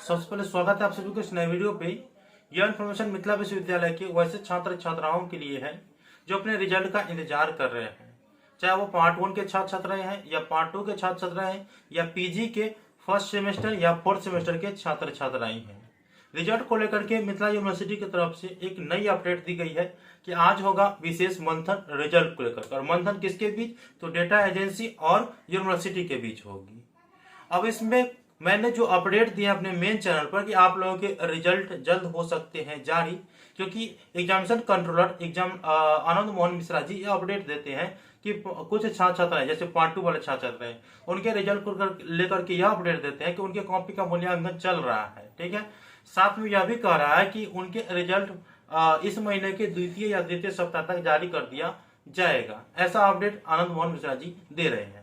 सबसे पहले स्वागत है आप सभी को इस नए वीडियो पे। यह इन्फॉर्मेशन मिथिला विश्वविद्यालय के वैसे छात्र छात्राओं के लिए है जो अपने रिजल्ट का इंतजार कर रहे हैं, चाहे वो पार्ट 1 के छात्र छात्र हैं या पार्ट 2 के छात्र छात्र हैं या पीजी के फर्स्ट सेमेस्टर या फोर्थ सेमेस्टर के छात्र छात्राएं हैं। रिजल्ट को लेकर के मिथिला यूनिवर्सिटी की तरफ से एक नई अपडेट दी गई है कि आज होगा विशेष मंथन रिजल्ट को लेकर। और मंथन किसके बीच? तो डेटा एजेंसी और यूनिवर्सिटी के बीच होगी। अब इसमें मैंने जो अपडेट दिया अपने मेन चैनल पर कि आप लोगों के रिजल्ट जल्द हो सकते हैं जारी, क्योंकि एग्जामिनेशन कंट्रोलर आनंद मोहन मिश्रा जी ये अपडेट देते हैं कि कुछ छात्र छात्र हैं, जैसे पार्ट 2 वाले छात्र छात्र हैं, उनके रिजल्ट को लेकर के यह अपडेट देते हैं कि उनके कॉपी का मूल्यांकन चल रहा है। ठीक है, साथ में यह भी कह रहा है कि उनके रिजल्ट इस महीने के द्वितीय या तृतीय सप्ताह तक जारी कर दिया जाएगा। ऐसा अपडेट आनंद मोहन मिश्रा जी दे रहे हैं।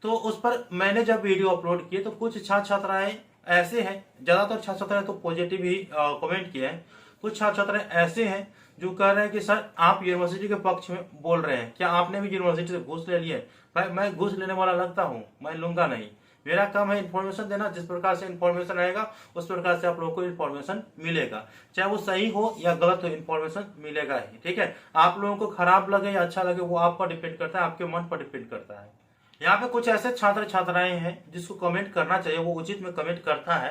तो उस पर मैंने जब वीडियो अपलोड किए तो कुछ छात्र छात्राएं ऐसे हैं, ज्यादातर छात्र छात्राएं तो पॉजिटिव ही कमेंट किए हैं। कुछ छात्र छात्राएं ऐसे हैं जो कह रहे हैं कि सर आप यूनिवर्सिटी के पक्ष में बोल रहे हैं, क्या आपने भी यूनिवर्सिटी से घूस ले लिए? भाई मैं घूस लेने वाला लगता हूं? मैं लूंगा नहीं। मेरा काम है इन्फॉर्मेशन देना, जिस प्रकार से इन्फॉर्मेशन आएगा उस प्रकार से आप लोगों को इन्फॉर्मेशन मिलेगा, चाहे वो सही हो या गलत हो, इन्फॉर्मेशन मिलेगा ही। ठीक है, आप लोगों को खराब लगे या अच्छा लगे वो आप पर डिपेंड करता है, आपके मन पर डिपेंड करता है। यहाँ पे कुछ ऐसे छात्र छात्राएं हैं जिसको कमेंट करना चाहिए, वो उचित में कमेंट करता है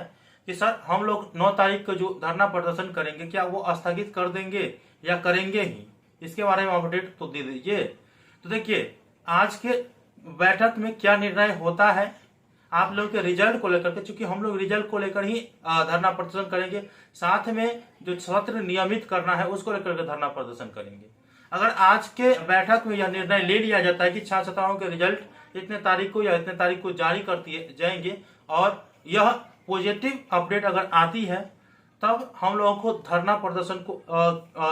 कि सर हम लोग 9 तारीख को जो धरना प्रदर्शन करेंगे क्या वो स्थगित कर देंगे या करेंगे ही? इसके बारे में अपडेट तो दे दीजिए। तो देखिए आज के बैठक में क्या निर्णय होता है आप लोग के रिजल्ट को लेकर के, चूंकि हम लोग रिजल्ट को लेकर ही धरना प्रदर्शन करेंगे, साथ में जो सत्र नियमित करना है उसको लेकर के धरना प्रदर्शन करेंगे। अगर आज के बैठक में यह निर्णय ले लिया जाता है कि छात्र छात्राओं के रिजल्ट इतने तारीख को या इतने तारीख को जारी कर दिए जाएंगे और यह पॉजिटिव अपडेट अगर आती है, तब हम लोगों को धरना प्रदर्शन को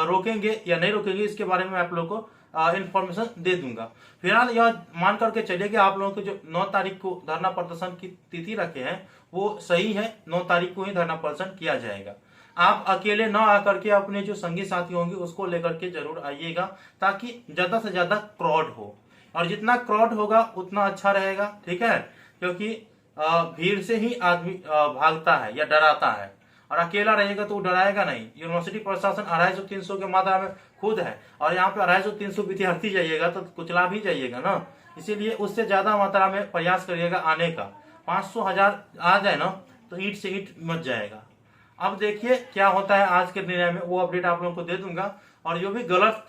रोकेंगे या नहीं रोकेंगे इसके बारे में आप लोगों को इंफॉर्मेशन दे दूंगा। फिलहाल यह मान करके चलिए कि आप लोगों को जो 9 तारीख को धरना प्रदर्शन की तिथि रखे हैं वो सही है, 9 तारीख को ही धरना प्रदर्शन किया जाएगा। आप अकेले न आकर के अपने जो संगी साथी होंगे उसको लेकर के जरूर आइएगा, ताकि ज्यादा से ज्यादा क्राउड हो, और जितना क्राउड होगा उतना अच्छा रहेगा। ठीक है, क्योंकि भीड़ से ही आदमी भागता है या डराता है, और अकेला रहेगा तो वो डराएगा नहीं। यूनिवर्सिटी प्रशासन 250-300 के मात्रा में खुद है, और यहाँ पे 250-300 विद्यार्थी जाइएगा तो कुचला भी जाइएगा ना, इसीलिए उससे ज्यादा मात्रा में प्रयास करिएगा आने का। 500-1000 आ जाए ना तो ईंट से ईंट मच जाएगा। अब देखिए क्या होता है आज के निर्णय में, वो अपडेट आप लोगों को दे दूंगा। और जो भी गलत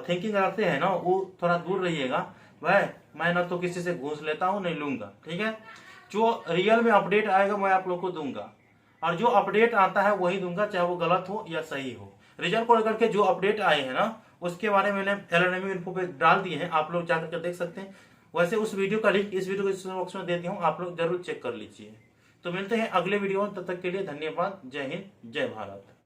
थिंकिंग रखते हैं ना वो थोड़ा दूर रहिएगा। भाई मैं ना तो किसी से घूस लेता हूँ, नहीं लूंगा। ठीक है, जो रियल में अपडेट आएगा मैं आप लोग को दूंगा, और जो अपडेट आता है वही दूंगा, चाहे वो गलत हो या सही हो। रिजल्ट को लेकर के जो अपडेट आए हैं ना उसके बारे में मैंने LNMU इन्फो पे डाल दिए हैं, आप लोग जाकर के देख सकते हैं। वैसे उस वीडियो का लिंक इस वीडियो के डिस्क्रिप्शन बॉक्स में दे दिया हूँ, आप लोग जरूर चेक कर लीजिए। तो मिलते हैं अगले वीडियो में, तब तक के लिए धन्यवाद। जय हिंद, जय भारत।